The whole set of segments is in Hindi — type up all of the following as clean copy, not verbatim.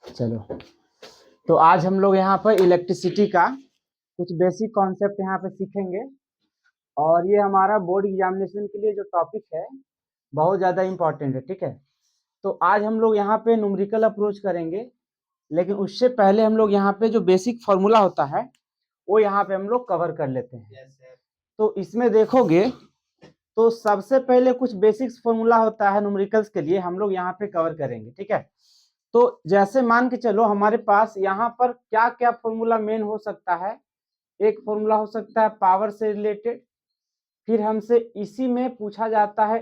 चलो, तो आज हम लोग यहाँ पर इलेक्ट्रिसिटी का कुछ बेसिक कॉन्सेप्ट यहाँ पे सीखेंगे। और ये हमारा बोर्ड एग्जामिनेशन के लिए जो टॉपिक है बहुत ज़्यादा इम्पोर्टेंट है। ठीक है, तो आज हम लोग यहाँ पे न्यूमेरिकल अप्रोच करेंगे, लेकिन उससे पहले हम लोग यहाँ पे जो बेसिक फार्मूला होता है वो यहाँ पे हम लोग कवर कर लेते हैं। तो इसमें देखोगे तो सबसे पहले कुछ बेसिक्स फार्मूला होता है न्यूमेरिकल्स के लिए, हम लोग यहाँ पे कवर करेंगे। ठीक है, तो जैसे मान के चलो हमारे पास यहाँ पर क्या क्या फॉर्मूला मेन हो सकता है। एक फॉर्मूला हो सकता है पावर से रिलेटेड, फिर हमसे इसी में पूछा जाता है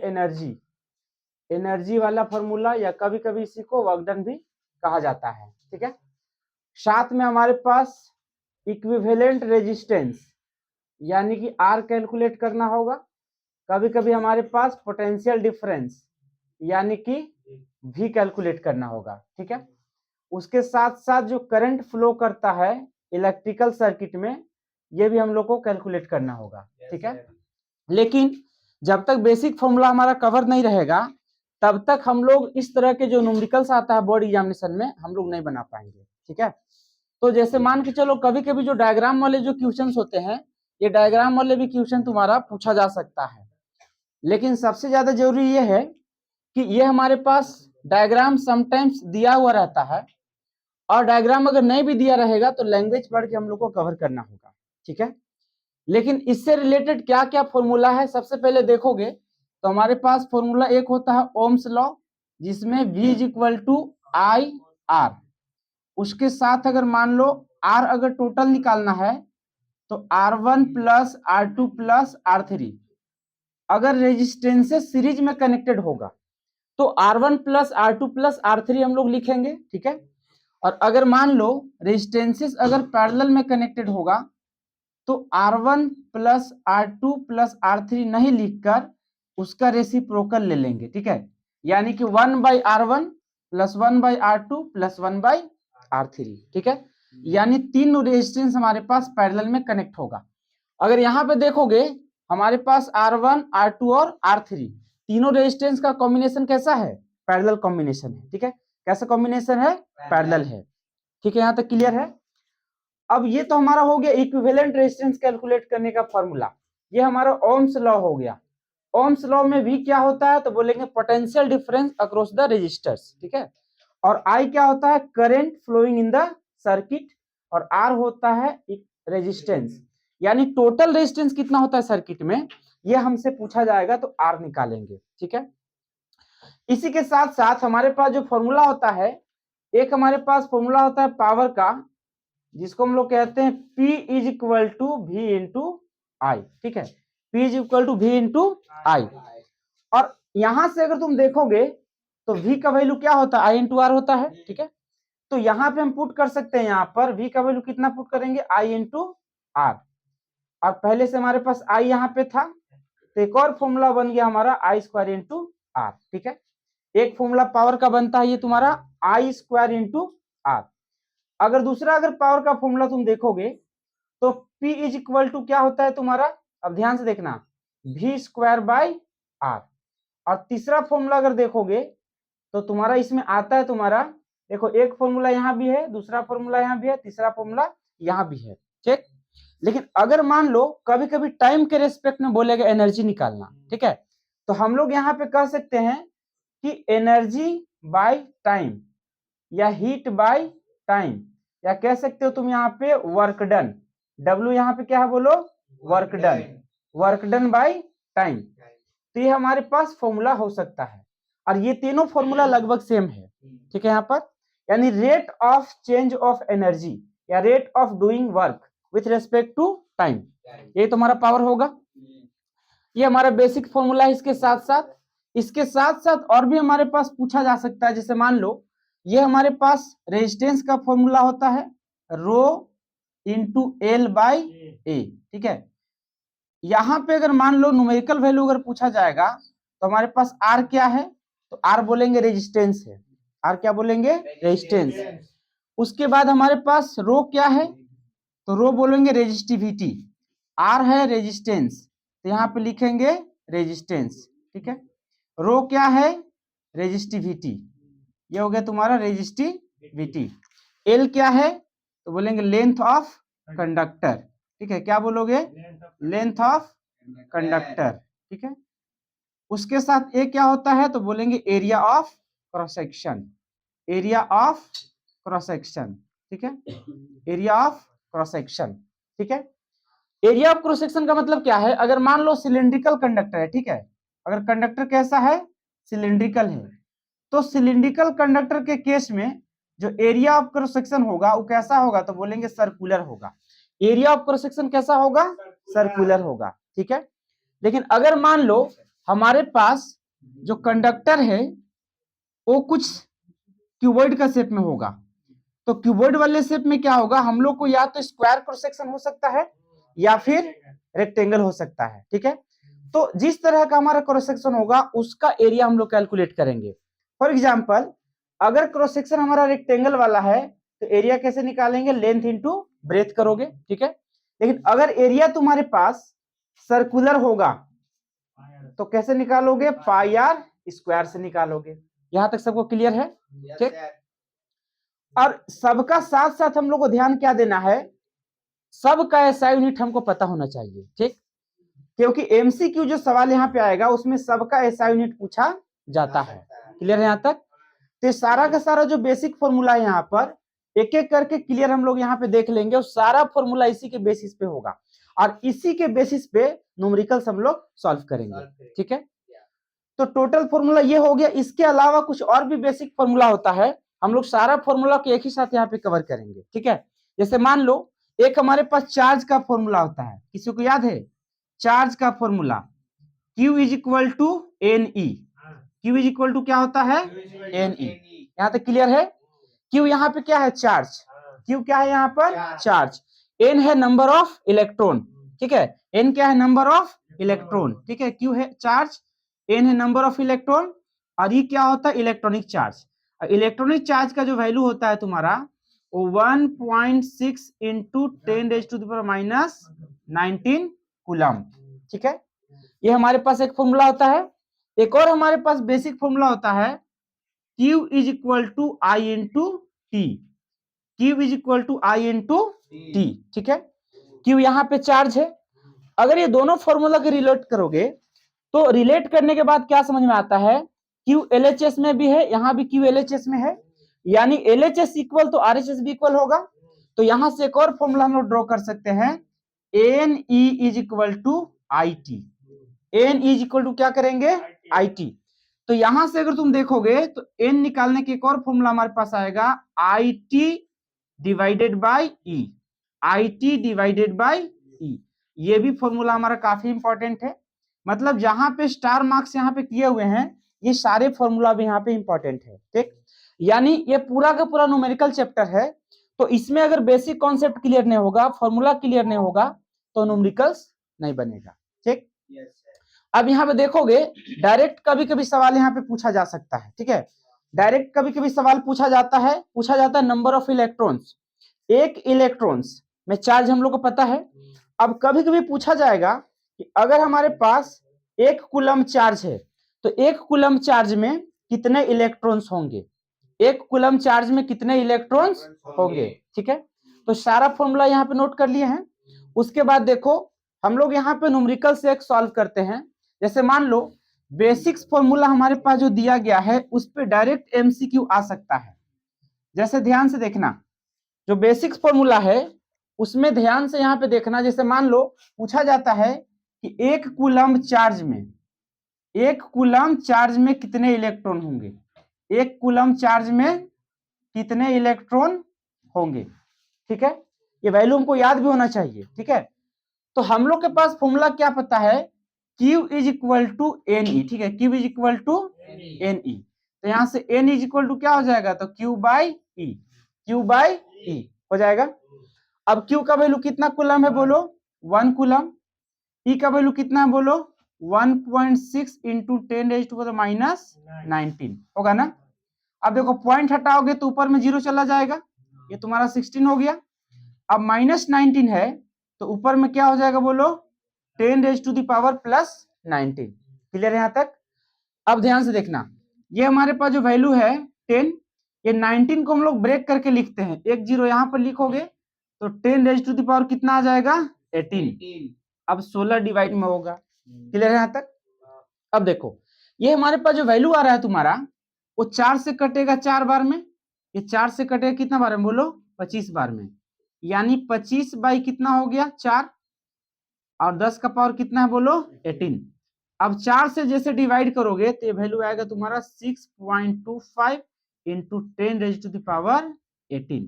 एनर्जी वाला फॉर्मूला, या कभी कभी इसी को वर्क डन भी कहा जाता है। ठीक है, साथ में हमारे पास इक्विवेलेंट रेजिस्टेंस यानी कि आर कैलकुलेट करना होगा। कभी कभी हमारे पास पोटेंशियल डिफरेंस यानी कि भी कैलकुलेट करना होगा। ठीक है, उसके साथ साथ जो करंट फ्लो करता है इलेक्ट्रिकल सर्किट में, ये भी हम लोग को कैलकुलेट करना होगा। ठीक है, लेकिन जब तक बेसिक फॉर्मूला हमारा कवर नहीं रहेगा तब तक हम लोग इस तरह के जो न्यूमेरिकल्स आता है बोर्ड एग्जामिनेशन में हम लोग नहीं बना पाएंगे। ठीक है, तो जैसे मान के चलो कभी कभी जो डायग्राम वाले जो क्वेश्चंस होते हैं, ये डायग्राम वाले भी क्वेश्चन तुम्हारा पूछा जा सकता है। लेकिन सबसे ज्यादा जरूरी ये है कि ये हमारे पास डायग्राम समटाइम्स दिया हुआ रहता है, और डायग्राम अगर नहीं भी दिया रहेगा तो लैंग्वेज पढ़ के हम लोग को कवर करना होगा। ठीक है, लेकिन इससे रिलेटेड क्या क्या फॉर्मूला है सबसे पहले देखोगे तो हमारे पास फॉर्मूला एक होता है ओम्स लॉ, जिसमें V is equal to I R. उसके साथ अगर मान लो R अगर टोटल निकालना है तो R1 plus R2 plus R3। अगर रेजिस्टेंसेस सीरीज में कनेक्टेड होगा तो R1 plus R2 plus R3 हम लोग लिखेंगे। ठीक है, और अगर मान लो रेजिस्टेंसेस अगर पैरेलल में कनेक्टेड होगा तो R1 plus R2 plus R3 नहीं लिखकर उसका रेसिप्रोकल ले लेंगे। ठीक है, यानी कि 1/R1 plus 1/R2 plus 1/R3। ठीक है, यानी तीन रेजिस्टेंस हमारे पास पैरेलल में कनेक्ट होगा। अगर यहाँ पे देखोगे हमारे पास R1, R2 और R3 तीनों रेजिस्टेंस का कॉम्बिनेशन कैसा है? पैरेलल कॉम्बिनेशन है। ठीक है, कैसा कॉम्बिनेशन है? पैरेलल है। ठीक है, यहाँ तक क्लियर है। अब ये तो हमारा हो गया इक्विवेलेंट रेजिस्टेंस कैलकुलेट करने का फॉर्मूला, ये हमारा ओम्स लॉ हो गया। ओम्स लॉ में भी क्या होता है तो बोलेंगे potential difference across the resistors. ठीक है, और आई क्या होता है? Current flowing in the circuit, और आर होता है रेजिस्टेंस, यानी टोटल रेजिस्टेंस कितना होता है सर्किट में, ये हमसे पूछा जाएगा तो आर निकालेंगे। ठीक है, इसी के साथ साथ हमारे पास जो फॉर्मूला होता है, एक हमारे पास फॉर्मूला होता है पावर का, जिसको हम लोग कहते हैं P is equal to V into I. ठीक है, P is equal to V into I. और यहां से अगर तुम देखोगे तो V का वैल्यू क्या होता है? आई इंटू आर होता है। ठीक है, तो यहाँ पे हम पुट कर सकते हैं, यहाँ पर V का वैल्यू कितना पुट करेंगे? आई इंटू आर, और पहले से हमारे पास आई यहाँ पे था, तो एक और फॉर्मूला बन गया हमारा आई स्क्वायर इंटू आर। ठीक है, एक फॉर्मूला पावर का बनता है ये तुम्हारा आई स्क्वायर इंटू आर। अगर दूसरा अगर पावर का फॉर्मूला तुम देखोगे तो P इज इक्वल टू क्या होता है तुम्हारा? अब ध्यान से देखना, V स्क्वायर बाई आर। और तीसरा फॉर्मूला अगर देखोगे तो तुम्हारा इसमें आता है तुम्हारा, देखो एक फॉर्मूला यहाँ भी है, दूसरा फॉर्मूला यहाँ भी है, तीसरा फॉर्मूला यहाँ भी है। ठीक, लेकिन अगर मान लो कभी कभी टाइम के रेस्पेक्ट में बोलेगा एनर्जी निकालना, ठीक है, तो हम लोग यहाँ पे कह सकते हैं कि एनर्जी बाय टाइम या हीट बाय टाइम, या कह सकते हो तुम यहाँ पे वर्क डन। W यहाँ पे क्या है बोलो? Work done, work done by time. तो ये हमारे पास फॉर्मूला हो सकता है, और ये तीनों फॉर्मूला लगभग सेम है। ठीक है, यहाँ पर यानी rate of change of energy या rate of doing work with respect to time, ये तुम्हारा पावर होगा। ये हमारा बेसिक फॉर्मूला है। इसके साथ साथ और भी हमारे पास पूछा जा सकता है, जैसे मान लो ये हमारे पास रेजिस्टेंस का फॉर्मूला होता है रो इंटू एल बाई ए। ठीक है, यहां पे अगर मान लो न्यूमेरिकल वैल्यू अगर पूछा जाएगा तो हमारे पास आर क्या है? तो आर बोलेंगे रेजिस्टेंस है। आर क्या बोलेंगे? रेजिस्टेंस। उसके बाद हमारे पास रो क्या है? तो रो बोलेंगे रेजिस्टिविटी। आर है रेजिस्टेंस, तो यहाँ पे लिखेंगे रेजिस्टेंस। ठीक है, रो क्या है? रेजिस्टिविटी, ये हो गया तुम्हारा रेजिस्टिविटी। VT। L क्या है तो बोलेंगे लेंथ ऑफ कंडक्टर, ठीक है, क्या बोलोगे, लेंथ ऑफ कंडक्टर, ठीक है। उसके साथ ए क्या होता है तो बोलेंगे area of cross section, area of cross section, ठीक है, एरिया ऑफ क्रॉस सेक्शन, ठीक है। एरिया ऑफ क्रॉस सेक्शन का मतलब क्या है, अगर मान लो सिलिंड्रिकल कंडक्टर है, ठीक है, अगर कंडक्टर कैसा है, सिलिंड्रिकल है, तो सिलिंड्रिकल कंडक्टर के केस में जो एरिया ऑफ क्रॉस सेक्शन होगा वो कैसा होगा तो बोलेंगे सर्कुलर होगा। एरिया ऑफ क्रॉस सेक्शन कैसा होगा, सर्कुलर होगा, ठीक है। लेकिन अगर मान लो हमारे पास जो कंडक्टर है वो कुछ क्यूबॉइड का शेप में होगा, तो क्यूबॉइड वाले शेप में क्या होगा, हम लोग को या तो स्क्वायर क्रॉस सेक्शन हो सकता है या फिर रेक्टेंगल हो सकता है, ठीक है। तो जिस तरह का हमारा क्रॉस सेक्शन होगा उसका एरिया हम लोग कैलकुलेट करेंगे। फॉर एग्जांपल अगर क्रॉस सेक्शन हमारा रेक्टेंगल वाला है तो एरिया कैसे निकालेंगे, लेंथ इनटू ब्रेथ करोगे, ठीक है। लेकिन अगर एरिया तुम्हारे पास सर्कुलर होगा तो कैसे निकालोगे, पाई आर स्क्वायर से निकालोगे। यहां तक सबको क्लियर है, ठीक। और सबका साथ साथ हम लोग को ध्यान क्या देना है, सबका एसआई यूनिट हमको पता होना चाहिए, ठीक, क्योंकि एमसीक्यू जो सवाल यहाँ पे आएगा उसमें सबका एसआई यूनिट पूछा जाता है। क्लियर है यहाँ तक, तो सारा का सारा जो बेसिक फॉर्मूला है यहाँ पर एक एक करके क्लियर हम लोग यहाँ पे देख लेंगे, और सारा फॉर्मूला इसी के बेसिस पे होगा और इसी के बेसिस पे न्यूमेरिकल्स हम लोग सॉल्व करेंगे, ठीक है। तो टोटल फॉर्मूला ये हो गया, इसके अलावा कुछ और भी बेसिक फॉर्मूला होता है, हम लोग सारा फॉर्मूला को एक ही साथ यहाँ पे कवर करेंगे, ठीक है। जैसे मान लो एक हमारे पास चार्ज का फॉर्मूला होता है, किसी को याद है चार्ज का formula, Q is equal to N E, Q is equal to क्या होता है, एन ई। यहाँ तक क्लियर है। Q यहाँ पे क्या है, चार्ज, Q क्या है यहाँ पर, चार्ज। N है नंबर ऑफ इलेक्ट्रॉन, ठीक है, N क्या है, नंबर ऑफ इलेक्ट्रॉन, ठीक है। Q है चार्ज, N है नंबर ऑफ इलेक्ट्रॉन, और ये क्या होता है, इलेक्ट्रॉनिक चार्ज। इलेक्ट्रॉनिक चार्ज का जो वैल्यू होता है तुम्हारा वो 1.6 इंटू 10⁻⁻19 कूलम, ठीक है। ये हमारे पास एक फॉर्मूला होता है। एक और हमारे पास बेसिक फॉर्मूला होता है Q is equal to I into T, Q is equal to I into T, ठीक है। Q यहाँ पे चार्ज है। अगर ये दोनों फॉर्मूला के रिलेट करोगे तो रिलेट करने के बाद क्या समझ में आता है, Q LHS में भी है, यहाँ भी Q LHS में है, यानी LHS इक्वल तो RHS भी इक्वल होगा। तो यहां से एक और फॉर्मूला हम लोग ड्रॉ कर सकते हैं, NE is equal to IT, N is equal to क्या करेंगे, IT। तो यहां से अगर तुम देखोगे तो N निकालने के एक और फॉर्मूला हमारे पास आएगा, IT divided by E, IT divided by E। ये भी फॉर्मूला हमारा काफी इंपॉर्टेंट है, मतलब जहां पे स्टार मार्क्स यहाँ पे किए हुए हैं ये सारे फॉर्मूला भी यहाँ पे इंपॉर्टेंट है, ठीक। यानी ये पूरा का पूरा न्यूमेरिकल चैप्टर है, तो इसमें अगर बेसिक कॉन्सेप्ट क्लियर नहीं होगा, फॉर्मूला क्लियर नहीं होगा तो न्यूमेरिकल्स नहीं बनेगा, ठीक। अब यहाँ पे देखोगे डायरेक्ट कभी कभी सवाल यहाँ पे पूछा जा सकता है, ठीक है। डायरेक्ट कभी कभी सवाल पूछा जाता है नंबर ऑफ इलेक्ट्रॉन्स, एक इलेक्ट्रॉन्स में चार्ज हम लोग को पता है। अब कभी कभी पूछा जाएगा कि अगर हमारे पास एक कूलम चार्ज है तो एक कूलम चार्ज में कितने इलेक्ट्रॉन्स होंगे, एक कूलम चार्ज में कितने इलेक्ट्रॉन्स होंगे, ठीक है। तो सारा फॉर्मूला यहाँ पे नोट कर लिए हैं। उसके बाद देखो हम लोग यहाँ पे न्यूमेरिकल से एक सॉल्व करते हैं। जैसे मान लो बेसिक्स फॉर्मूला हमारे पास जो दिया गया है उस पर डायरेक्ट एमसीक्यू आ सकता है। जैसे ध्यान से देखना, जो बेसिक्स फॉर्मूला है उसमें ध्यान से यहाँ पे देखना। जैसे मान लो पूछा जाता है कि एक कूलम चार्ज में, एक कूलम चार्ज में कितने इलेक्ट्रॉन होंगे, एक कूलम चार्ज में कितने इलेक्ट्रॉन होंगे, ठीक है। ये वैल्यू हमको याद भी होना चाहिए, ठीक है। तो हम लोग के पास फॉर्मूला क्या पता है, Q is equal to N E, ठीक है, Q is equal to N E. तो यहां से N इज इक्वल टू क्या हो जाएगा, तो Q by e, Q by e हो जाएगा। अब Q का वैल्यू कितना कूलम है बोलो, 1 कूलम। E का वैल्यू कितना है बोलो, 1.6 इंटू 10⁻⁻19 होगा ना। अब देखो पॉइंट हटाओगे तो ऊपर में 0 चला जाएगा, ये तुम्हारा 16 हो गया। अब -19 है तो ऊपर में क्या हो जाएगा बोलो, 10⁻+19। क्लियर है यहाँ तक। अब ध्यान से देखना, ये हमारे पास जो वैल्यू है 10, ये 19 को हम लोग ब्रेक करके लिखते हैं, एक जीरो यहाँ पर लिखोगे तो 10 रेज टू द पावर कितना आ जाएगा 18। अब 16 डिवाइड में होगा। क्लियर है यहाँ तक? अब देखो ये हमारे पास जो वैल्यू आ रहा है तुम्हारा वो 4 से कटेगा 4 बार में, ये 4 से कटेगा कितना बार में बोलो 25 बार में, यानी 25 बाई कितना हो गया 4 और 10 का पावर कितना है बोलो 18। अब 4 से जैसे डिवाइड करोगे तो ये वैल्यू आएगा तुम्हारा 6.25 into 10 raise to the power 18,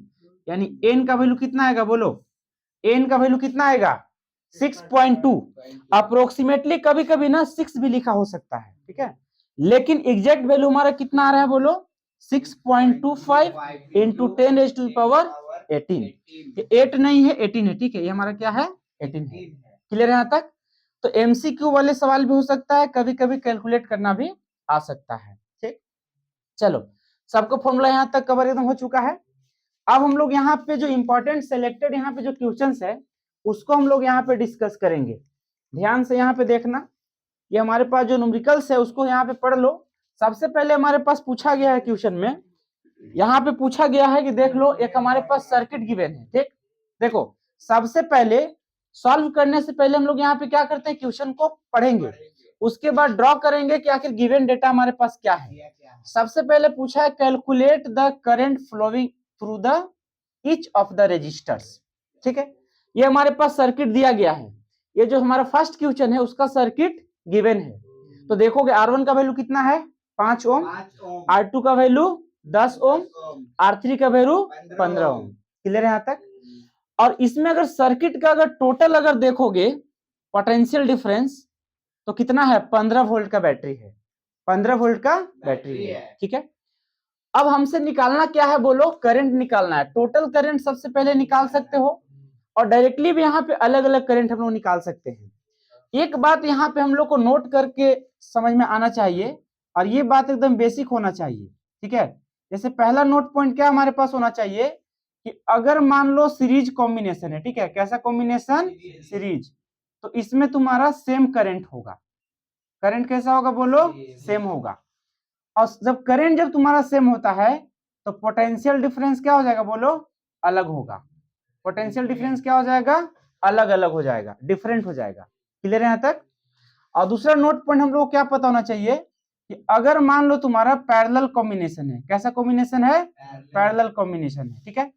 यानी n का वैल्यू कितना आएगा बोलो, n का वैल्यू कितना आएगा 6.2। अप्रोक्सीमेटली कभी कभी ना 6 भी लिखा हो सकता है, ठीक है, लेकिन एग्जैक्ट वैल्यू हमारा कितना आ रहा है बोलो 6.25 into 10 raise to the power 18। 8 नहीं है 18 है, ठीक है, ये हमारा क्या है 18 है। क्लियर है यहाँ तक? तो एमसीक्यू वाले सवाल भी हो सकता है, कभी कभी कैलकुलेट करना भी आ सकता है। ठीक, चलो सबको फॉर्मूला यहाँ तक कवर एकदम हो चुका है। अब हम लोग यहाँ पे जो इंपॉर्टेंट सिलेक्टेड यहाँ पे जो क्वेश्चंस है उसको हम लोग यहाँ पे डिस्कस करेंगे। ध्यान से यहाँ पे देखना, ये हमारे पास जो न्यूमेरिकल्स है उसको यहाँ पे पढ़ लो। सबसे पहले हमारे पास पूछा गया है क्वेश्चन में, यहाँ पे पूछा गया है कि देख लो एक हमारे पास सर्किट गिवन है। ठीक, देखो सबसे पहले सॉल्व करने से पहले हम लोग यहाँ पे क्या करते हैं क्वेश्चन को पढ़ेंगे, उसके बाद ड्रॉ करेंगे कि आखिर गिवन डेटा हमारे पास क्या है। सबसे पहले पूछा है calculate the current flowing through the each of the resistors. ठीक है, ये हमारे पास सर्किट दिया गया है, ये जो हमारा फर्स्ट क्वेश्चन है उसका सर्किट गिवन है। तो देखोगे R1 का वैल्यू कितना है 5 ओम, R2 का वैल्यू 10 ओम, R3 का वैल्यू 15 ओम। क्लियर है यहाँ तक? और इसमें अगर सर्किट का अगर टोटल अगर देखोगे पोटेंशियल डिफरेंस तो कितना है 15 वोल्ट का बैटरी है, 15 वोल्ट का बैटरी है। ठीक है, अब हमसे निकालना क्या है बोलो, करंट निकालना है। टोटल करंट सबसे पहले निकाल सकते हो और डायरेक्टली भी यहाँ पे अलग अलग करंट हम लोग निकाल सकते हैं। एक बात यहाँ पे हम लोग को नोट करके समझ में आना चाहिए और ये बात एकदम बेसिक होना चाहिए। ठीक है, जैसे पहला नोट पॉइंट क्या हमारे पास होना चाहिए कि अगर मान लो सीरीज कॉम्बिनेशन है, ठीक है, कैसा कॉम्बिनेशन सीरीज, तो इसमें तुम्हारा सेम करंट होगा। करंट कैसा होगा बोलो सेम होगा। और जब करंट जब तुम्हारा सेम होता है तो पोटेंशियल डिफरेंस क्या हो जाएगा बोलो अलग होगा। पोटेंशियल डिफरेंस क्या हो जाएगा अलग अलग हो जाएगा, डिफरेंट हो जाएगा। क्लियर है यहाँ तक? और दूसरा नोट पॉइंट हम लोग को क्या पता होना चाहिए कि अगर मान लो तुम्हारा पैरेलल कॉम्बिनेशन है, कैसा कॉम्बिनेशन है पैरेलल कॉम्बिनेशन है, ठीक है,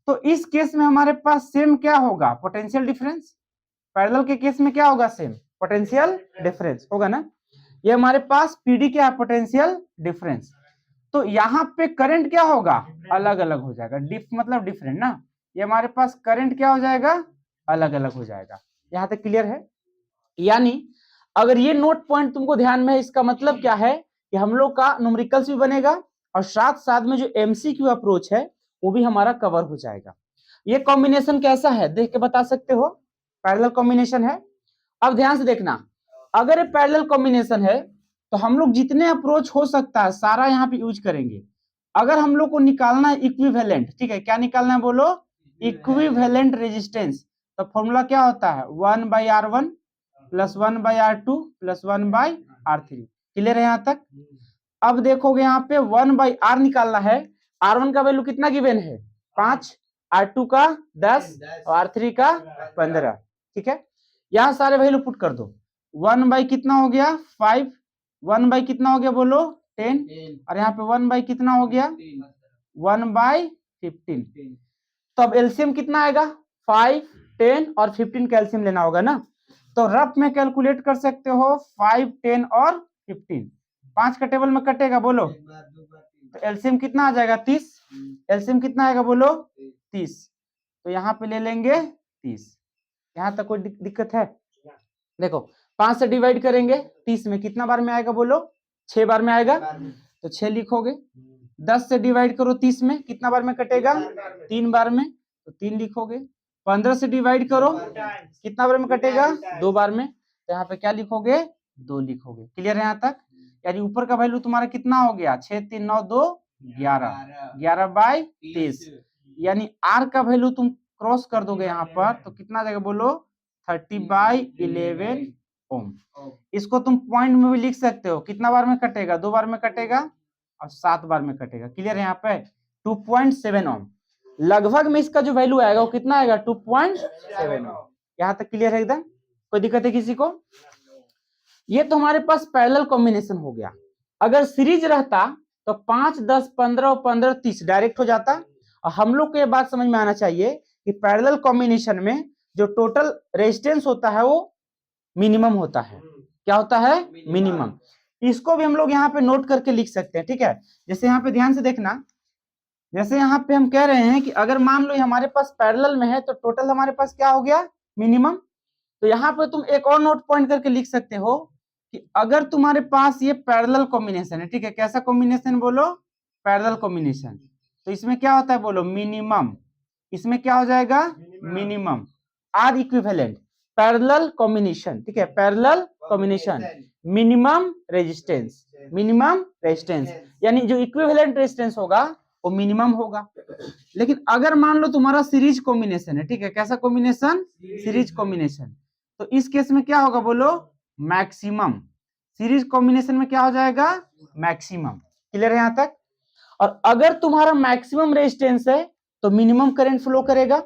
तो इस केस में हमारे पास सेम क्या होगा पोटेंशियल डिफरेंस। पैरेलल के केस में क्या होगा सेम पोटेंशियल डिफरेंस होगा ना। ये हमारे पास पीडी क्या है पोटेंशियल डिफरेंस, तो यहाँ पे करंट क्या होगा अलग अलग हो जाएगा, मतलब डिफरेंट ना, ये हमारे पास करंट क्या हो जाएगा अलग अलग हो जाएगा। यहाँ तक क्लियर है? यानी अगर ये नोट पॉइंट तुमको ध्यान में है इसका मतलब क्या है कि हम लोग का न्यूमेरिकल्स भी बनेगा और साथ साथ में जो एमसीक्यू अप्रोच है वो भी हमारा कवर हो जाएगा। ये कॉम्बिनेशन कैसा है देख के बता सकते हो, पैरेलल कॉम्बिनेशन है। अब ध्यान से देखना, अगर ये पैरेलल कॉम्बिनेशन है तो हम लोग जितने अप्रोच हो सकता है सारा यहाँ पे यूज करेंगे। अगर हम लोग को निकालना है इक्विवेलेंट, ठीक है, क्या निकालना है बोलो इक्विवेलेंट रेजिस्टेंस, तो फॉर्मूला क्या होता है 1/R1 plus 1/R2 plus 1/R3। Clear है यहाँ तक? अब देखोगे यहाँ पे 1/R निकालना है, R1 का वैल्यू कितना गिवन है 5, R2 का 10 और R3 का 15। ठीक है, यहाँ सारे वैल्यू पुट कर दो, 1 बाई कितना हो गया 5, 1 बाई कितना हो गया बोलो 10 और यहाँ पे 1 बाई कितना हो गया 1/15। तो अब एलसीएम कितना आएगा 5, 10 और 15 का एलसीएम लेना होगा ना, तो रफ में कैलकुलेट कर सकते हो 5, 10 और 15, 5 का टेबल में कटेगा बोलो तो एलसीएम कितना आ जाएगा 30, एलसीएम कितना आएगा बोलो 30, तो यहाँ पे ले लेंगे 30। यहाँ तक कोई दिक्कत है? देखो 5 से डिवाइड करेंगे 30 में कितना बार में आएगा बोलो 6 बार में आएगा, तो 6 लिखोगे। 10 से डिवाइड करो 30 में कितना बार में कटेगा 3 बार में, तो 3 लिखोगे। 15 से डिवाइड करो कितना बार में कटेगा 2 बार में, तो यहाँ पे क्या लिखोगे 2 लिखोगे। क्लियर है यहाँ तक? यानी ऊपर का वैल्यू तुम्हारा कितना हो गया 6, 3, 9, 2, 11, 11/23, यानी आर का वैल्यू तुम क्रॉस कर दोगे यहाँ पर तो कितना आ जाएगा बोलो 30/11 ओम। इसको तुम पॉइंट में भी लिख सकते हो, कितना बार में कटेगा 2 बार में कटेगा और 7 बार में कटेगा। क्लियर है यहाँ पे 2.7 ओम। लगभग में इसका जो वैल्यू आएगा वो कितना आएगा 2.7 ओम। यहाँ तक क्लियर है एकदम, कोई दिक्कत है किसी को? ये तो हमारे पास पैरेलल कॉम्बिनेशन हो गया। अगर सीरीज रहता तो 5, 10, 15 और 15, 30 डायरेक्ट हो जाता। और हम लोग को ये बात समझ में आना चाहिए कि पैरेलल कॉम्बिनेशन में जो टोटल रेजिस्टेंस होता है वो मिनिमम होता है। क्या होता है? मिनिमम। इसको भी हम लोग यहाँ पे नोट करके लिख सकते हैं, ठीक है। जैसे यहाँ पे ध्यान से देखना, जैसे यहाँ पे हम कह रहे हैं कि अगर मान लो हमारे पास पैरेलल में है तो टोटल हमारे पास क्या हो गया? मिनिमम। तो यहाँ पे तुम एक और नोट पॉइंट करके लिख सकते हो कि अगर तुम्हारे पास ये पैरेलल कॉम्बिनेशन है, ठीक है, कैसा कॉम्बिनेशन बोलो? Parallel combination. तो इसमें क्या होता है बोलो? मिनिमम। इसमें क्या हो जाएगा? Minimum. R equivalent parallel combination, ठीक है, parallel combination minimum resistance, minimum resistance, यानी जो इक्विवेलेंट रेजिस्टेंस होगा वो मिनिमम होगा। लेकिन अगर मान लो तुम्हारा सीरीज कॉम्बिनेशन है, ठीक है, कैसा कॉम्बिनेशन? Series combination. तो इस केस में क्या होगा बोलो? मैक्सिमम। सीरीज कॉम्बिनेशन में क्या हो जाएगा? मैक्सिमम। क्लियर है यहां तक? और अगर तुम्हारा मैक्सिमम रेजिस्टेंस है तो मिनिमम करंट फ्लो करेगा,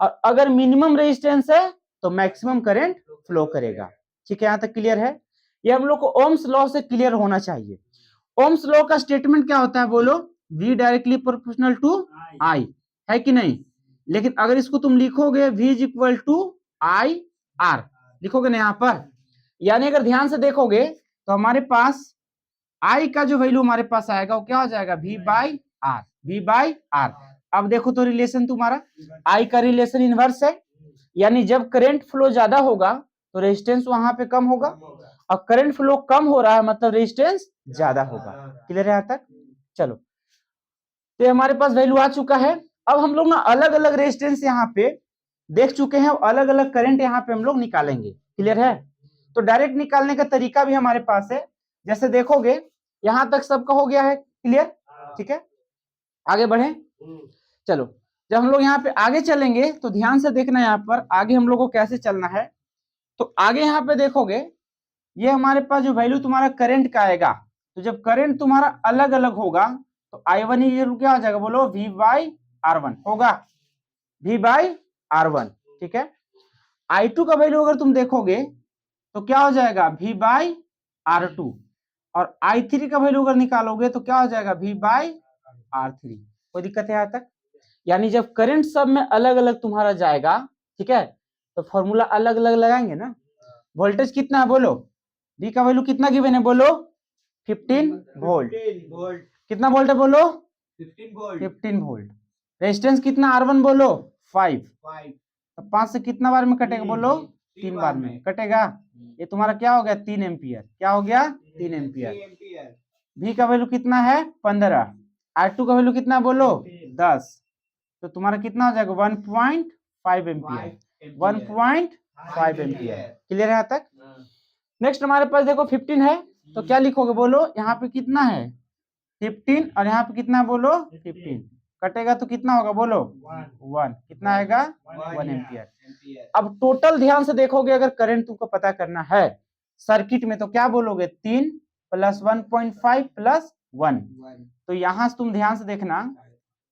और अगर मिनिमम रेजिस्टेंस है तो मैक्सिमम करंट फ्लो करेगा। ठीक है, यहां तक क्लियर है? ये हम लोग को ओम्स लॉ से क्लियर होना चाहिए। ओम्स लॉ का स्टेटमेंट क्या होता है बोलो? V directly proportional to I, है कि नहीं? लेकिन अगर इसको तुम लिखोगे V is equal to I R, लिखोगे ना यहाँ पर, यानी अगर ध्यान से देखोगे तो हमारे पास I का जो वैल्यू हमारे पास आएगा वो क्या हो जाएगा? V by R, V by R। अब देखो तो रिलेशन तुम्हारा I का रिलेशन इनवर्स है, यानी जब करंट फ्लो ज्यादा होगा तो रेजिस्टेंस वहां पे कम होगा, और करंट फ्लो कम हो रहा है मतलब रेजिस्टेंस ज्यादा होगा। क्लियर है यहाँ तक? चलो, तो हमारे पास वैल्यू आ चुका है। अब हम लोग ना अलग अलग रेजिस्टेंस यहाँ पे देख चुके हैं, अलग अलग करंट यहाँ पे हम लोग निकालेंगे। क्लियर है? तो डायरेक्ट निकालने का तरीका भी हमारे पास है। जैसे देखोगे यहां तक सबका हो गया है क्लियर, ठीक है, आगे बढ़े। चलो, जब हम लोग यहाँ पे आगे चलेंगे तो ध्यान से देखना यहाँ पर आगे हम लोग को कैसे चलना है। तो आगे यहाँ पे देखोगे ये हमारे पास जो वैल्यू तुम्हारा करंट का आएगा, तो जब करंट तुम्हारा अलग अलग होगा तो I1 क्या हो जाएगा बोलो? V बाई R1 होगा, V बाई R1, ठीक है। I2 का वैल्यू अगर तुम देखोगे तो क्या हो जाएगा? V बाई R2, और I3 का वैल्यू अगर निकालोगे तो क्या हो जाएगा? V by R3। कोई दिक्कत है यहाँ तक? यानी जब करंट सब में अलग अलग तुम्हारा जाएगा, ठीक है, तो फॉर्मूला अलग अलग लगाएंगे ना। वोल्टेज कितना है बोलो? V का वैल्यू कितना गिवन है बोलो? 15 वोल्ट। कितना वोल्ट है बोलो? 15 वोल्ट। रेजिस्टेंस कितना R1 बोलो? 5। तो 5 से कितना बार में कटेगा बोलो? 3 बार में कटेगा। ये तुम्हारा क्या हो गया? 3 एम्पियर। क्या हो गया? 3 एम्पियर। V का वैल्यू कितना है? 15। R2 का वैल्यू कितना बोलो? 10। तो तुम्हारा कितना हो जाएगा? 1.5 एम्पियर। 1.5 एम्पियर। क्लियर है यहाँ तक? नेक्स्ट हमारे पास देखो 15 है, तो क्या लिखोगे बोलो? यहाँ पे कितना है? 15, और यहाँ पे कितना बोलो? 15। कटेगा तो कितना होगा बोलो? 1। कितना आएगा? 1 एम्पियर। अब टोटल ध्यान से देखोगे, अगर करंट तुमको पता करना है सर्किट में तो क्या बोलोगे? 3 प्लस 1.5 प्लस 1। तो यहां से तुम ध्यान से देखना,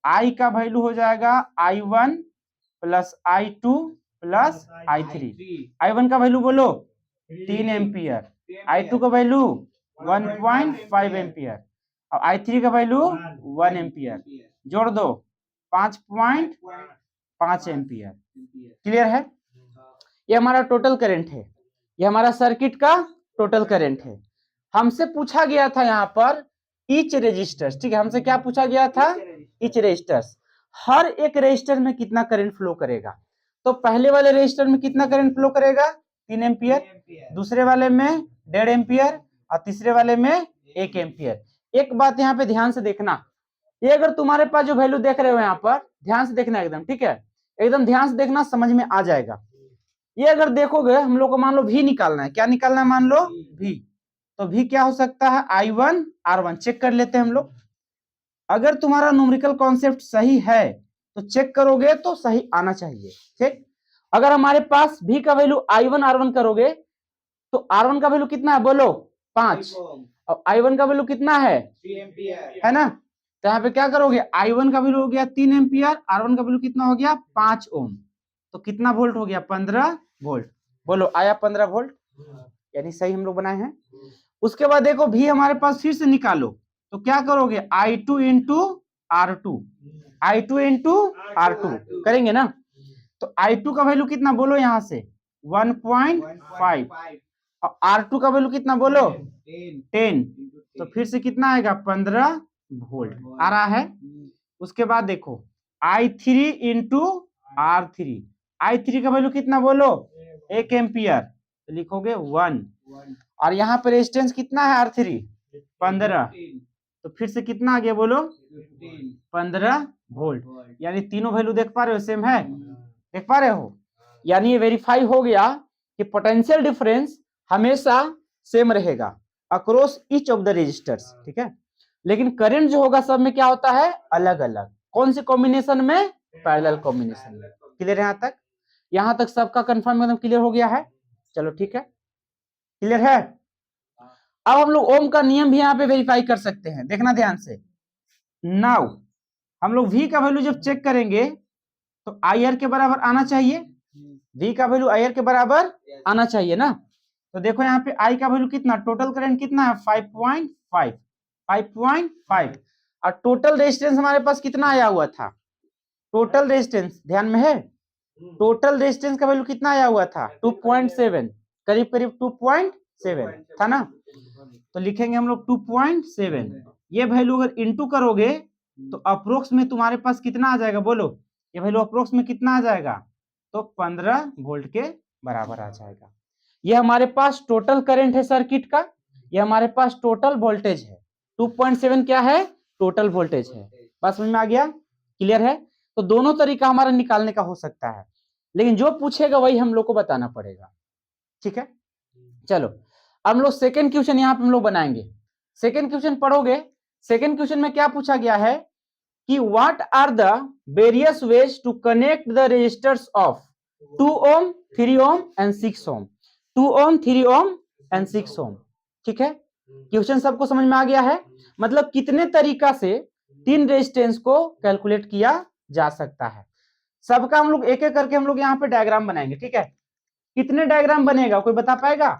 I का वैल्यू हो जाएगा I1 plus I2 plus I3। I1 का वैल्यू बोलो? 3 एम्पियर। I2 का वैल्यू 1.5 एम्पियर, और I3 का वैल्यू 1 एम्पियर। जोड़ दो 5.5 एम्पियर। क्लियर है? ये हमारा टोटल करंट है, ये हमारा सर्किट का टोटल करंट है। हमसे पूछा गया था यहाँ पर ईच रेजिस्टर्स, ठीक है, हमसे क्या पूछा गया था? ईच रेजिस्टर्स, हर एक रेजिस्टर में कितना करंट फ्लो करेगा। तो पहले वाले रेजिस्टर में कितना करंट फ्लो करेगा? 3 एम्पियर। दूसरे वाले में 1.5 एम्पियर, और तीसरे वाले में 1 एम्पियर। एक बात यहाँ पे ध्यान से देखना, ये अगर तुम्हारे पास जो वैल्यू देख रहे हो यहाँ पर ध्यान से देखना एकदम, ठीक है, एकदम ध्यान से देखना, समझ में आ जाएगा। ये अगर देखोगे हम लोग को मान लो V निकालना है, क्या निकालना है? मान लो V। तो V क्या हो सकता है? I1 R1। चेक कर लेते हैं हम लोग। अगर तुम्हारा न्यूमेरिकल कॉन्सेप्ट सही है तो चेक करोगे तो सही आना चाहिए, ठीक। अगर हमारे पास V का वैल्यू I1 R1 करोगे तो R1 का वैल्यू कितना है बोलो? 5, और I1 का वैल्यू कितना है 3 एम्पियर है ना। तो यहाँ पे क्या करोगे, I1 का वैल्यू हो गया 3 एम्पियर, R1 का वैल्यू कितना हो गया 5 ओम, तो कितना वोल्ट हो गया 15 वोल्ट। बोलो आया 15 वोल्ट, यानी सही हम लोग बनाए हैं। उसके बाद देखो भी हमारे पास फिर से निकालो, तो क्या करोगे I2 into R2, I2 into R2 करेंगे ना। तो I2 का वैल्यू कितना बोलो यहाँ से 1.5 और R2 का वैल्यू कितना बोलो 10, तो फिर से कितना आएगा 15 वोल्ट आ रहा है। उसके बाद देखो I3 इंटू R3, I3 का वैल्यू कितना बोलो 1 एम्पियर, तो लिखोगे 1, और यहाँ पे रेजिस्टेंस कितना है R3 15, तो फिर से कितना आ गया बोलो 15 वोल्ट, यानी तीनों वैल्यू देख पा रहे हो सेम है, देख पा रहे हो। यानी ये वेरीफाई हो गया कि पोटेंशियल डिफरेंस हमेशा सेम रहेगा across each of the resistors, ठीक है। लेकिन करंट जो होगा सब में क्या होता है अलग अलग, कौन से कॉम्बिनेशन में पैरेलल कॉम्बिनेशन में। क्लियर है यहाँ तक सबका कंफर्म एकदम क्लियर हो गया है, चलो ठीक है क्लियर है। अब हम लोग ओम का नियम भी यहाँ पे वेरीफाई कर सकते हैं, देखना ध्यान से। नाउ हम लोग V का वैल्यू जब चेक करेंगे तो IR के बराबर आना चाहिए, V का वैल्यू IR के बराबर आना चाहिए ना। तो देखो यहाँ पे I का वैल्यू कितना, टोटल करंट कितना है 5.5 और टोटल रेजिस्टेंस हमारे पास कितना आया हुआ था, टोटल रेजिस्टेंस ध्यान में है, टोटल रेजिस्टेंस का वैल्यू कितना आया हुआ था 2.7, करीब करीब 2.7 था ना। तो लिखेंगे हम लोग 2.7, ये वैल्यू अगर इंटू करोगे तो अप्रोक्स में तुम्हारे पास कितना आ जाएगा बोलो, ये वैल्यू अप्रोक्स में कितना आ जाएगा, तो 15 वोल्ट के बराबर आ जाएगा। ये हमारे पास टोटल करंट है सर्किट का, ये हमारे पास टोटल वोल्टेज है, 2.7 क्या है टोटल वोल्टेज है। बात समझ में आ गया, क्लियर है। तो दोनों तरीका हमारा निकालने का हो सकता है, लेकिन जो पूछेगा वही हम लोग को बताना पड़ेगा, ठीक है। चलो अब हम लोग सेकेंड क्वेश्चन यहाँ पे हम लोग बनाएंगे। सेकेंड क्वेश्चन पढ़ोगे, सेकेंड क्वेश्चन में क्या पूछा गया है कि what are the various ways to connect the resistors of 2 ohm 3 ohm and 6 ohm, 2 ohm 3 ohm and 6 ohm, ठीक है। क्वेश्चन सबको समझ में आ गया है, मतलब कितने तरीका से तीन रेजिस्टेंस को कैलकुलेट किया जा सकता है। सबका हम लोग एक एक करके हम लोग यहाँ पे डायग्राम बनाएंगे, ठीक है। कितने डायग्राम बनेगा कोई बता पाएगा,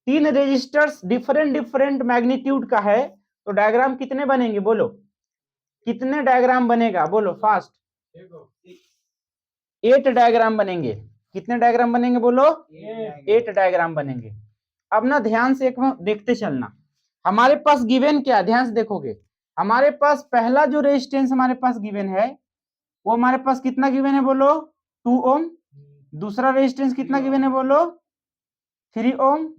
तीन रेजिस्टर्स डिफरेंट डिफरेंट मैग्नीट्यूड का है, तो डायग्राम कितने बनेंगे बोलो, कितने डायग्राम बनेगा बोलो फास्ट, 8 डायग्राम बनेंगे। कितने डायग्राम बनेंगे बोलो 8 डायग्राम बनेंगे। अब ना ध्यान से एक देखते चलना, हमारे पास गिवन क्या, ध्यान से देखोगे हमारे पास पहला जो रेजिस्टेंस हमारे पास गिवन है वो हमारे पास कितना गिवन है बोलो 2 ओम, दूसरा रेजिस्टेंस कितना गिवन है बोलो 3 ओम,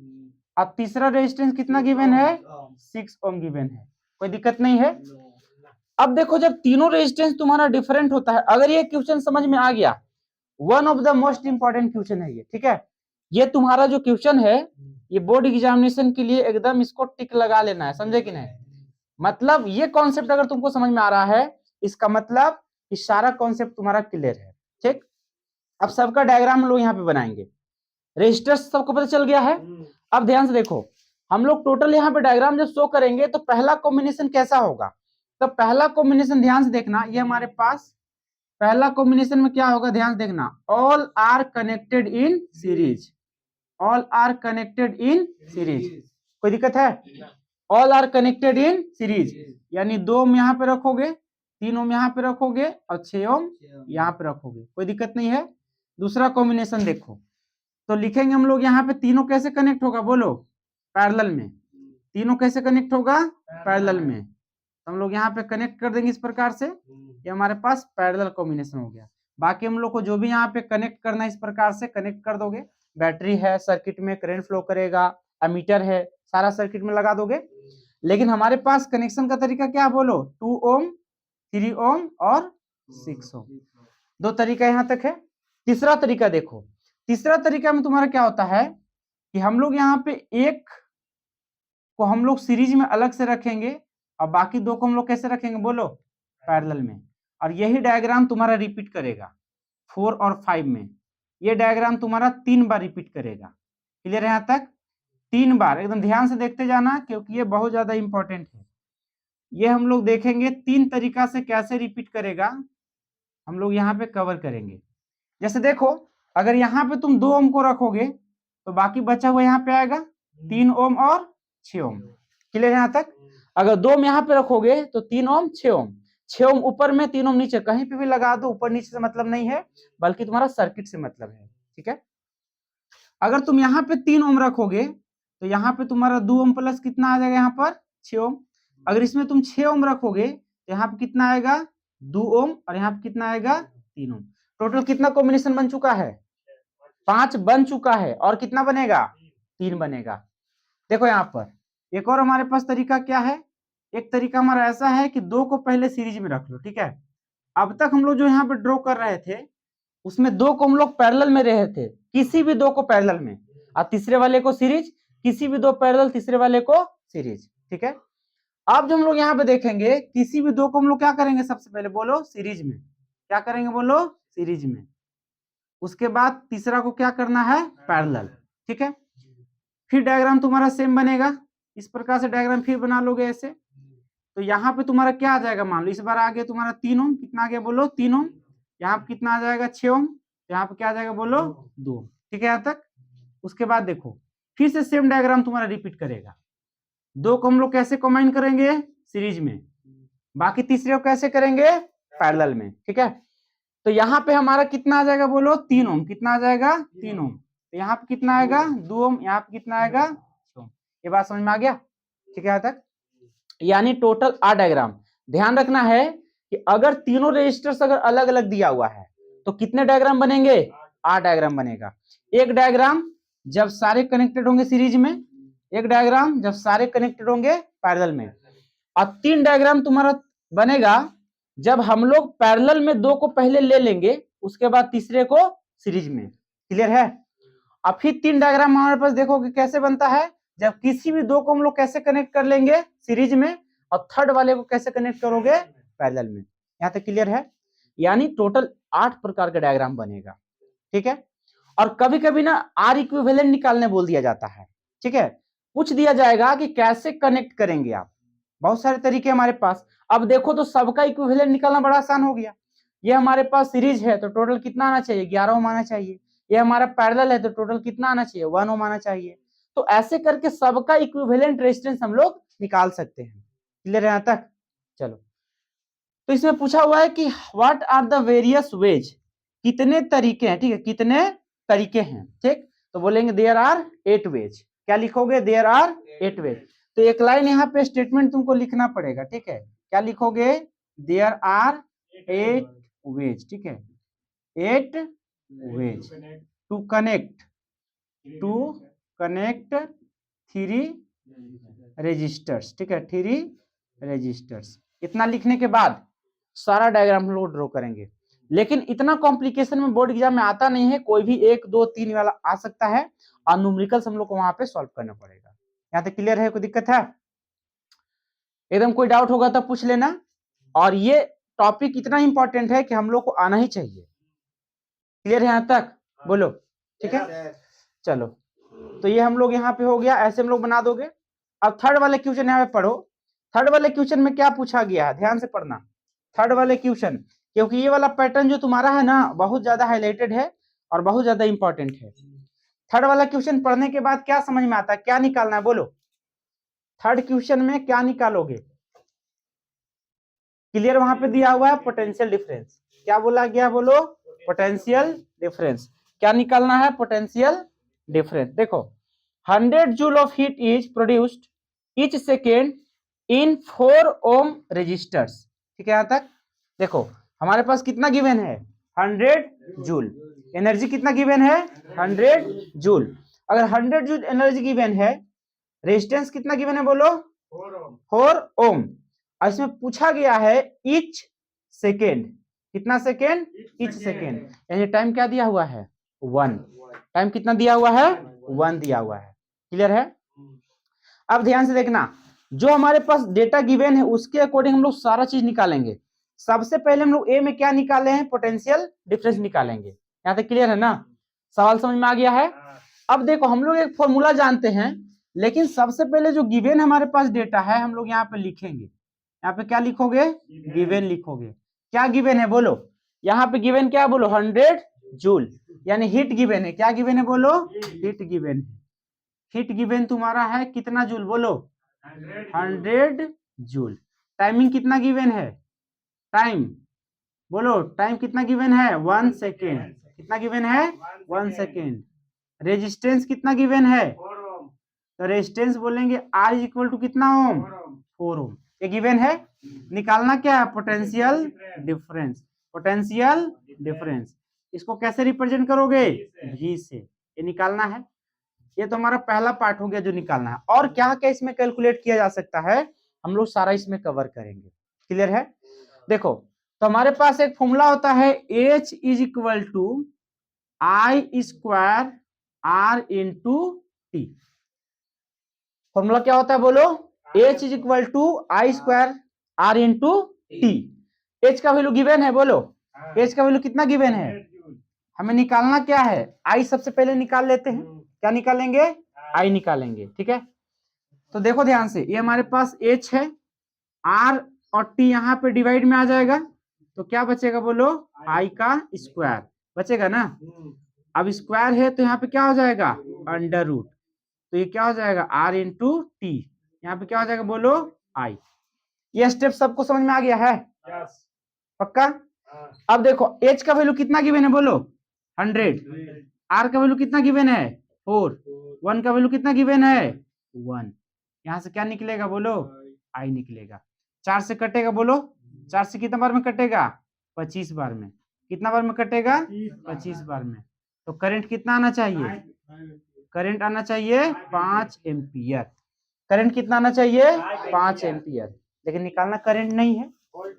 अब तीसरा रेजिस्टेंस कितना गिवन है 6 ओम गिवन है, कोई दिक्कत नहीं है। अब देखो जब तीनों रेजिस्टेंस तुम्हारा डिफरेंट होता है, अगर ये क्वेश्चन समझ में आ गया, one of the most important question है ये, ठीक है। ये तुम्हारा जो क्वेश्चन है ये बोर्ड एग्जामिनेशन के लिए एकदम इसको टिक लगा लेना है, समझे कि नहीं। मतलब ये कॉन्सेप्ट अगर तुमको समझ में आ रहा है इसका मतलब कि सारा कॉन्सेप्ट तुम्हारा क्लियर है, ठीक। अब सबका डायग्राम हम लोग यहाँ पे बनाएंगे, रेजिस्टर्स सबको पता चल गया है। अब ध्यान से देखो हम लोग टोटल यहाँ पे डायग्राम जब शो करेंगे तो पहला कॉम्बिनेशन कैसा होगा, तो पहला कॉम्बिनेशन ध्यान से देखना, ये हमारे पास पहला कॉम्बिनेशन में क्या होगा ध्यान से देखना, all are connected in series, all are connected in series, कोई दिक्कत है, all are connected in series, यानी 2 ओम यहाँ पे रखोगे, 3 ओम यहाँ पे रखोगे और 6 ओम यहाँ पे रखोगे, कोई दिक्कत नहीं है। दूसरा कॉम्बिनेशन देखो, तो लिखेंगे हम लोग यहाँ पे तीनों कैसे कनेक्ट होगा बोलो पैरेलल में, तीनों कैसे कनेक्ट होगा पैरेलल में, तो हम लोग यहाँ पे कनेक्ट कर देंगे इस प्रकार से, ये हमारे पास पैरेलल कॉम्बिनेशन हो गया। बाकी हम लोग को जो भी यहाँ पे कनेक्ट करना है इस प्रकार से कनेक्ट कर दोगे, बैटरी है सर्किट में करंट फ्लो करेगा, एमीटर है सारा सर्किट में लगा दोगे। लेकिन हमारे पास कनेक्शन का तरीका क्या बोलो 2 ओम 3 ओम और 6 ओम, 2 तरीका यहाँ तक है। तीसरा तरीका देखो, तीसरा तरीका में तुम्हारा क्या होता है कि हम लोग यहाँ पे एक को हम लोग सीरीज में अलग से रखेंगे और बाकी 2 को हम लोग कैसे रखेंगे बोलो पैरेलल में, और यही डायग्राम तुम्हारा रिपीट करेगा 4 और 5 में, ये डायग्राम तुम्हारा 3 बार रिपीट करेगा। क्लियर है यहाँ तक। 3 बार, एकदम ध्यान से देखते जाना क्योंकि ये बहुत ज्यादा इंपॉर्टेंट है। ये हम लोग देखेंगे 3 तरीका से कैसे रिपीट करेगा, हम लोग यहाँ पे कवर करेंगे। जैसे देखो, अगर यहाँ पे तुम 2 ओम को रखोगे तो बाकी बचा हुआ यहाँ पे आएगा 3 ओम और 6 ओम। क्लियर यहाँ तक? अगर 2 ओम यहाँ पे रखोगे तो 3 ओम 6 ओम, 6 ओम ऊपर में 3 ओम नीचे, कहीं पे भी लगा दो, ऊपर नीचे से मतलब नहीं है, बल्कि तुम्हारा सर्किट से मतलब है। ठीक है, अगर तुम यहाँ पे 3 ओम रखोगे तो यहाँ पे तुम्हारा 2 ओम प्लस कितना आ जाएगा, यहाँ पर 6 ओम। अगर इसमें तुम 6 ओम रखोगे तो यहाँ पे कितना आएगा 2 ओम, और यहाँ पे कितना आएगा 3 ओम। टोटल कितना कॉम्बिनेशन बन चुका है? 5 बन चुका है, और कितना बनेगा? 3 बनेगा। देखो यहाँ पर एक और हमारे पास तरीका क्या है, एक तरीका हमारा ऐसा है कि 2 को पहले सीरीज में रख लो। ठीक है, अब तक हम लोग जो यहाँ पे ड्रॉ कर रहे थे उसमें 2 को हम लोग पैरेलल में रहे थे, किसी भी 2 को पैरेलल में, और तीसरे वाले को सीरीज, किसी भी 2 पैरेलल, तीसरे वाले को सीरीज। ठीक है, अब जो हम लोग यहाँ पे देखेंगे, किसी भी 2 को हम लोग क्या करेंगे, सबसे पहले बोलो सीरीज में। क्या करेंगे? बोलो सीरीज में। उसके बाद तीसरा को क्या करना है? पैरेलल। ठीक है, फिर डायग्राम तुम्हारा सेम बनेगा, इस प्रकार से डायग्राम फिर बना लोगे ऐसे। तो यहाँ पे तुम्हारा क्या आ जाएगा, मान लो इस बार आ गया तुम्हारा 3 ओम, कितना आ गया बोलो 3 ओम, यहाँ पे कितना आ जाएगा 6 ओम, यहाँ पे क्या आ जाएगा बोलो 2 ओम। ठीक है यहाँ तक? उसके बाद देखो फिर से सेम डायग्राम तुम्हारा रिपीट करेगा। 2 को हम लोग कैसे कंबाइन करेंगे? सीरीज में। बाकी तीसरे को कैसे करेंगे? पैरेलल में। ठीक है, तो यहाँ पे हमारा कितना आ जाएगा बोलो 3 ओम, कितना आ जाएगा 3 ओम, तो यहाँ पे कितना आएगा 2 ओम, यहाँ पे कितना आएगा 6 ओम। ये बात समझ में आ गया? ठीक है यहाँ तक? यानी टोटल 8 डायग्राम। ध्यान रखना है कि अगर तीनों रजिस्टर्स अगर अलग अलग दिया हुआ है तो कितने डायग्राम बनेंगे? 8 डायग्राम बनेगा। एक डायग्राम जब सारे कनेक्टेड होंगे सीरीज में, एक डायग्राम जब सारे कनेक्टेड होंगे पैरेलल में, और 3 डायग्राम तुम्हारा बनेगा जब हम लोग पैरेलल में 2 को पहले ले लेंगे, उसके बाद तीसरे को सीरीज में। क्लियर है? अब फिर 3 डायग्राम हमारे पास देखोगे कैसे बनता है, जब किसी भी 2 को हम लोग कैसे कनेक्ट कर लेंगे सीरीज में, और थर्ड वाले को कैसे कनेक्ट करोगे? पैरेलल में। यहाँ तक क्लियर है? यानी टोटल 8 प्रकार का डायग्राम बनेगा। ठीक है, और कभी कभी ना आर इक्विवेलेंट निकालने बोल दिया जाता है। ठीक है, पूछ दिया जाएगा कि कैसे कनेक्ट करेंगे आप। बहुत सारे तरीके हमारे पास। अब देखो तो सबका इक्विवेलेंट निकालना बड़ा आसान हो गया। ये हमारे पास सीरीज है तो टोटल कितना आना चाहिए? 11 ओम आना चाहिए। ये हमारा पैरेलल है तो टोटल कितना आना चाहिए? 1 ओम आना चाहिए। तो ऐसे करके सबका इक्विवेलेंट रेजिस्टेंस हम लोग निकाल सकते हैं। क्लियर है यहाँ तक? चलो, तो इसमें पूछा हुआ है कि what are the various ways, कितने तरीके हैं। ठीक है, कितने तरीके हैं। ठीक, तो बोलेंगे देयर आर 8 वेज। क्या लिखोगे? There are 8 ways. तो एक लाइन यहाँ पे स्टेटमेंट तुमको लिखना पड़ेगा। ठीक है, क्या लिखोगे? There are 8 ways. ठीक है, 8 वेज टू कनेक्ट 3 रजिस्टर्स। ठीक है, 3 रजिस्टर्स। इतना लिखने के बाद सारा डायग्राम हम लोग ड्रॉ करेंगे। लेकिन इतना कॉम्प्लिकेशन में बोर्ड एग्जाम में आता नहीं है, कोई भी 1 2 3 वाला आ सकता है, और न्यूमेरिकल्स हम लोग को वहां पे सॉल्व करना पड़ेगा। यहाँ तक क्लियर है? कोई दिक्कत है? एकदम कोई डाउट होगा तो पूछ लेना। और ये टॉपिक इतना इंपॉर्टेंट है कि हम लोग को आना ही चाहिए। क्लियर है यहाँ तक? बोलो। ठीक है, चलो, तो ये हम लोग यहाँ पे हो गया, ऐसे हम लोग बना दोगे। अब थर्ड वाले क्वेश्चन यहाँ पे पढ़ो। थर्ड वाले क्वेश्चन में क्या पूछा गया है, ध्यान से पढ़ना। थर्ड वाले क्वेश्चन, क्योंकि ये वाला पैटर्न जो तुम्हारा है ना, बहुत ज्यादा हाईलाइटेड है और बहुत ज्यादा इंपॉर्टेंट है। थर्ड वाला क्वेश्चन पढ़ने के बाद क्या समझ में आता है, क्या निकालना है? बोलो, थर्ड क्वेश्चन में क्या निकालोगे? क्लियर वहां पे दिया हुआ है पोटेंशियल डिफरेंस। क्या बोला गया? बोलो, पोटेंशियल डिफरेंस। क्या निकालना है? Potential difference. देखो, 100 joule of heat is produced each second in 4 ohm resistors. ठीक है, यहां तक देखो हमारे पास कितना गिवन है? 100 जूल। एनर्जी कितना गिवन है? 100 जूल। अगर 100 जूल एनर्जी गिवन है, रेजिस्टेंस कितना गिवन है? बोलो, 4 ओम। और इसमें पूछा गया है ईच सेकेंड। कितना सेकेंड? Each second. यानी टाइम क्या दिया हुआ है? 1। टाइम कितना दिया हुआ है? 1 दिया हुआ है। क्लियर है? अब ध्यान से देखना, जो हमारे पास डेटा गिवन है उसके अकॉर्डिंग हम लोग सारा चीज निकालेंगे। सबसे पहले हम लोग ए में क्या निकाले हैं? पोटेंशियल डिफरेंस निकालेंगे। यहाँ तक क्लियर है ना? सवाल समझ में आ गया है? अब देखो, हम लोग एक फॉर्मूला जानते हैं लेकिन सबसे पहले जो गिवन हमारे पास डेटा है हम लोग यहाँ पे लिखेंगे। यहाँ पे क्या लिखोगे? गिवन लिखोगे। क्या गिवन है बोलो? यहाँ पे गिवन क्या है बोलो? 100 जूल, यानी हीट गिवन है। क्या गिवन है बोलो? हीट गिवन है। हीट गिवन तुम्हारा है कितना जूल बोलो? 100 जूल। टाइमिंग कितना गिवन है? टाइम बोलो, टाइम कितना गिवन है? 1 सेकेंड। कितना गिवन है? 1 सेकेंड। रेजिस्टेंस कितना गिवन है? तो रेजिस्टेंस बोलेंगे R इज इक्वल टू कितना ओम? 4 ओम। ये गिवन है। निकालना क्या है? Potential difference. पोटेंशियल डिफरेंस इसको कैसे रिप्रेजेंट करोगे? V से। ये निकालना है। ये तो हमारा पहला पार्ट हो गया जो निकालना है। और क्या क्या इसमें कैलकुलेट किया जा सकता है हम लोग सारा इसमें कवर करेंगे। क्लियर है? देखो, तो हमारे पास एक फॉर्मूला होता है H is equal to I square R into T. Formula क्या होता है बोलो? H is equal to I square R into T. H का वैल्यू गिवन है बोलो? H का वैल्यू कितना गिवन है? हमें निकालना क्या है? I सबसे पहले निकाल लेते हैं। क्या निकालेंगे? I निकालेंगे। ठीक है, तो देखो ध्यान से, ये हमारे पास H है, R और T यहाँ पे डिवाइड में आ जाएगा, तो क्या बचेगा बोलो? I का स्क्वायर बचेगा ना। अब स्क्वायर है तो यहाँ पे क्या हो जाएगा? Under root. तो ये क्या हो जाएगा? R into T. यहाँ पे क्या हो जाएगा बोलो? I। ये स्टेप सबको समझ में आ गया है? पक्का? अब देखो, H का वैल्यू कितना गिवन है बोलो? 100। R का वैल्यू कितना गिवन है? 4। 1 का वैल्यू कितना गिवन है? 1। यहाँ से क्या निकलेगा बोलो? I निकलेगा। 4 से कटेगा बोलो? 4 से कितना बार में कटेगा? 25 बार में। कितना बार में कटेगा? 25 बार में। तो करंट कितना आना चाहिए? करंट आना चाहिए 5 एम्पियर। करंट कितना आना चाहिए? 5 एम्पियर। लेकिन निकालना करंट नहीं है।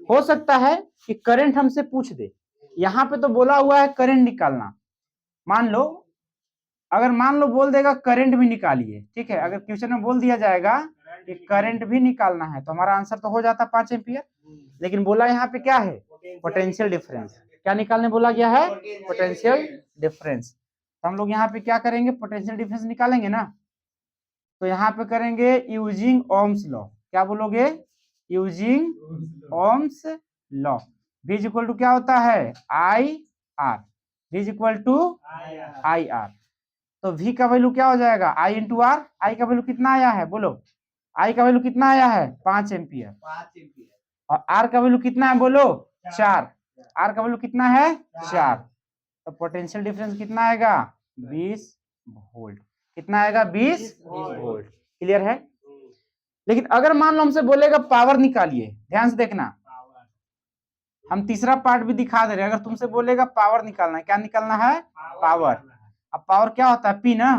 हो सकता है कि करंट हमसे पूछ दे। यहाँ पे तो बोला हुआ है करंट निकालना। मान लो, अगर मान लो बोल देगा करंट भी निकालिए, ठीक है, अगर क्वेश्चन में बोल दिया जाएगा कि करंट भी निकालना है तो हमारा आंसर तो हो जाता 5 एम्पियर। लेकिन बोला यहाँ पे क्या है? Potential difference. क्या निकालने बोला गया है? Potential difference. तो हम लोग यहाँ पे क्या करेंगे? पोटेंशियल डिफरेंस निकालेंगे ना। तो यहाँ पे करेंगे यूजिंग ओम्स लॉ। क्या बोलोगे? Using Ohm's law. V is equal to क्या होता है? I R. V is equal to I R. तो V का वैल्यू क्या हो जाएगा? I into are. आई का वैल्यू कितना आया है बोलो? I का वैल्यू कितना आया है? 5 एम्पियर। और R का वैल्यू कितना है बोलो? 4। R का वैल्यू कितना है? 4। तो पोटेंशियल डिफरेंस कितना आएगा? 20 वोल्ट। कितना आएगा? 20 वोल्ट। क्लियर है? लेकिन अगर मान लो हमसे बोलेगा पावर निकालिए, ध्यान से देखना, हम तीसरा पार्ट भी दिखा दे रहे हैं। अगर तुमसे बोलेगा पावर निकालना है, क्या निकालना है? पावर। अब पावर क्या होता है? P ना।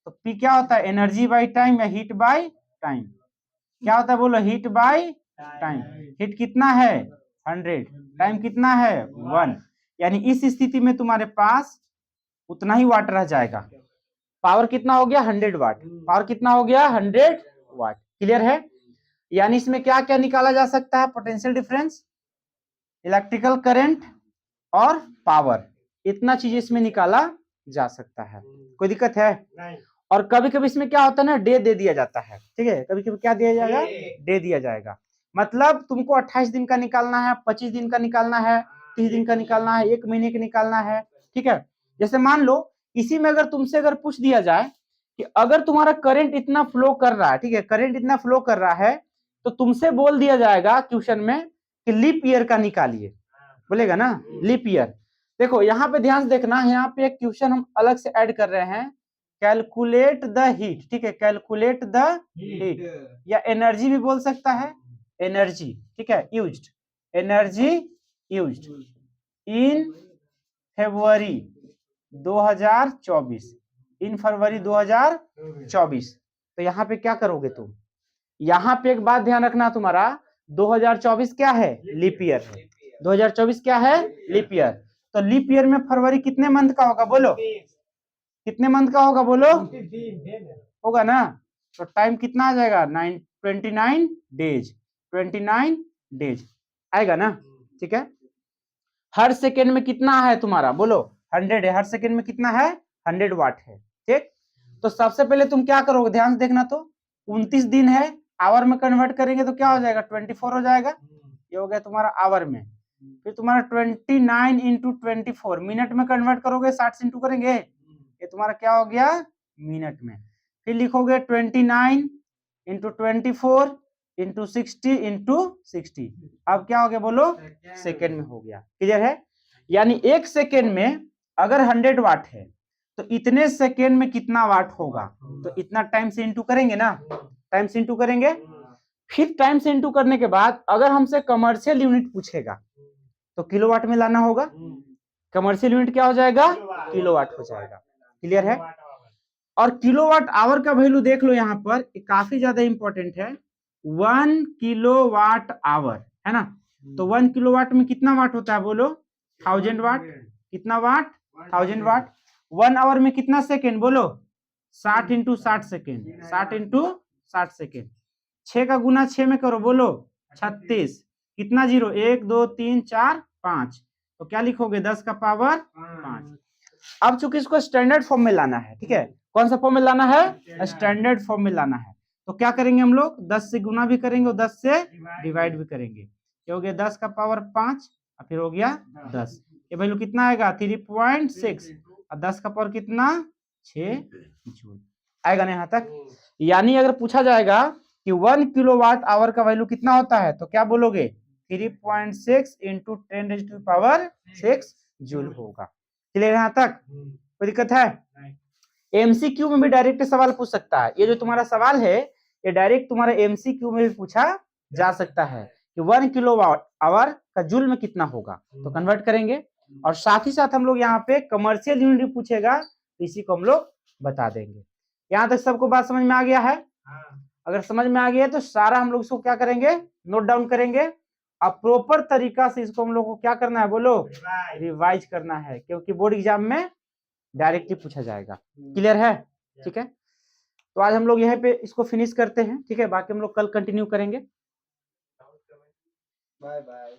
तो P क्या होता है? एनर्जी बाई टाइम या हीट बाई टाइम। क्या होता है बोलो? Heat by time. हीट कितना है? 100। टाइम कितना है? 1। यानी इस स्थिति में तुम्हारे पास उतना ही वाट रह जाएगा। पावर कितना हो गया? 100 वाट। पावर कितना हो गया? 100 वाट। क्लियर है? यानी इसमें क्या क्या निकाला जा सकता है? पोटेंशियल डिफरेंस, इलेक्ट्रिकल करंट और पावर। इतना चीज इसमें निकाला जा सकता है। कोई दिक्कत है? नहीं। और कभी कभी इसमें क्या होता है ना, डे दे दिया जाता है। ठीक है, कभी कभी क्या दिया जाएगा? डे दिया जाएगा। मतलब तुमको 28 दिन का निकालना है, 25 दिन का निकालना है, 30 दिन का निकालना है, 1 महीने का निकालना है। ठीक है, जैसे मान लो इसी में अगर तुमसे अगर पूछ दिया जाए कि अगर तुम्हारा करंट इतना फ्लो कर रहा है, ठीक है, करंट इतना फ्लो कर रहा है, तो तुमसे बोल दिया जाएगा क्वेश्चन में कि लीप ईयर का निकालिए, बोलेगा ना लीप ईयर। देखो यहाँ पे ध्यान से देखना, यहाँ पे एक क्वेश्चन हम अलग से ऐड कर रहे हैं, कैलकुलेट द हीट। ठीक है, कैलकुलेट द हीट या एनर्जी भी बोल सकता है, एनर्जी। ठीक है, यूज्ड, एनर्जी यूज्ड इन फरवरी 2024, इन फरवरी 2024। तो यहाँ पे क्या करोगे तुम? यहाँ पे एक बात ध्यान रखना तुम्हारा, 2024 क्या है? लीप ईयर है। 2024 क्या है? Leap year. तो लीप ईयर में फरवरी कितने मंथ का होगा बोलो? कितने मंथ का होगा बोलो? होगा ना। तो टाइम कितना आ जाएगा? 29 डेज। 29 डेज आएगा ना। ठीक है, हर सेकेंड में कितना है तुम्हारा बोलो? 100 है। हर सेकेंड में कितना है? 100 वाट है। ठीक, तो सबसे पहले तुम क्या करोगे, ध्यान से देखना, तो 29 दिन है, आवर में कन्वर्ट करेंगे तो क्या हो जाएगा, 24 हो जाएगा, ये हो गया तुम्हारा आवर में। फिर तुम्हारा 29 इंटू 24 मिनट में कन्वर्ट करोगे, 60 से इंटू करेंगे, ये तुम्हारा क्या हो गया, मिनट में। फिर लिखोगे 29 इंटू 24 इंटू 60 इंटू 60, अब क्या हो गया बोलो, सेकेंड में हो गया। क्लियर है? यानी एक सेकेंड में अगर 100 वाट है तो इतने सेकेंड में कितना वाट होगा, तो इतना टाइम से इंटू करेंगे ना, टाइम से इंटू करेंगे। फिर टाइम से इंटू करने के बाद अगर हमसे कमर्शियल यूनिट पूछेगा तो किलोवाट में लाना होगा, कमर्शियल यूनिट क्या हो जाएगा, किलोवाट हो जाएगा। क्लियर है? और किलोवाट आवर का वैल्यू देख लो, यहाँ पर काफी ज्यादा इंपॉर्टेंट है, 1 किलोवाट आवर है ना, तो 1 किलोवाट में कितना वाट होता है बोलो, 1000 वाट। कितना वाट, 1000 वाट। 1 आवर में कितना सेकेंड बोलो, 60 इंटू 60 सेकेंड, 60 इंटू 60 सेकेंड। 6 का गुना 6 में करो बोलो 36, कितना जीरो, 1 2 3 4 5, तो क्या लिखोगे 10 का पावर 5। अब चूंकि इसको स्टैंडर्ड फॉर्म में लाना है, ठीक है, कौन सा फॉर्म में लाना है, स्टैंडर्ड फॉर्म में लाना है, तो क्या करेंगे हम लोग, 10 से गुना भी करेंगे और 10 से डिवाइड भी करेंगे, ये हो गया 10 का पावर 5 और फिर हो गया 10, ये वैल्यू कितना आएगा 3.6 और 10 का पावर कितना 6 जूल आएगा ना यहाँ तक। यानी अगर पूछा जाएगा कि 1 किलोवाट आवर का वैल्यू कितना होता है तो क्या बोलोगे 3.6 इंटू 10⁻⁶ जूल होगा। क्लियर यहाँ तक, कोई दिक्कत है? एमसीक्यू में भी डायरेक्ट सवाल पूछ सकता है, ये जो तुम्हारा सवाल है ये डायरेक्ट तुम्हारा एमसीक्यू में भी पूछा जा सकता है कि 1 किलोवाट आवर का जूल में कितना होगा, तो कन्वर्ट करेंगे। और साथ ही साथ हम लोग यहाँ पे कमर्शियल यूनिट पूछेगा तो इसी को हम लोग बता देंगे। यहाँ तक सबको बात समझ में आ गया है? अगर समझ में आ गया है तो सारा हम लोग इसको क्या करेंगे, नोट डाउन करेंगे। अब प्रॉपर तरीका से इसको हम लोग को क्या करना है बोलो, रिवाइज करना है, क्योंकि बोर्ड एग्जाम में डायरेक्टली पूछा जाएगा। क्लियर है? ठीक है, तो आज हम लोग यहीं पे इसको फिनिश करते हैं, ठीक है, बाकी हम लोग कल कंटिन्यू करेंगे। Bye bye.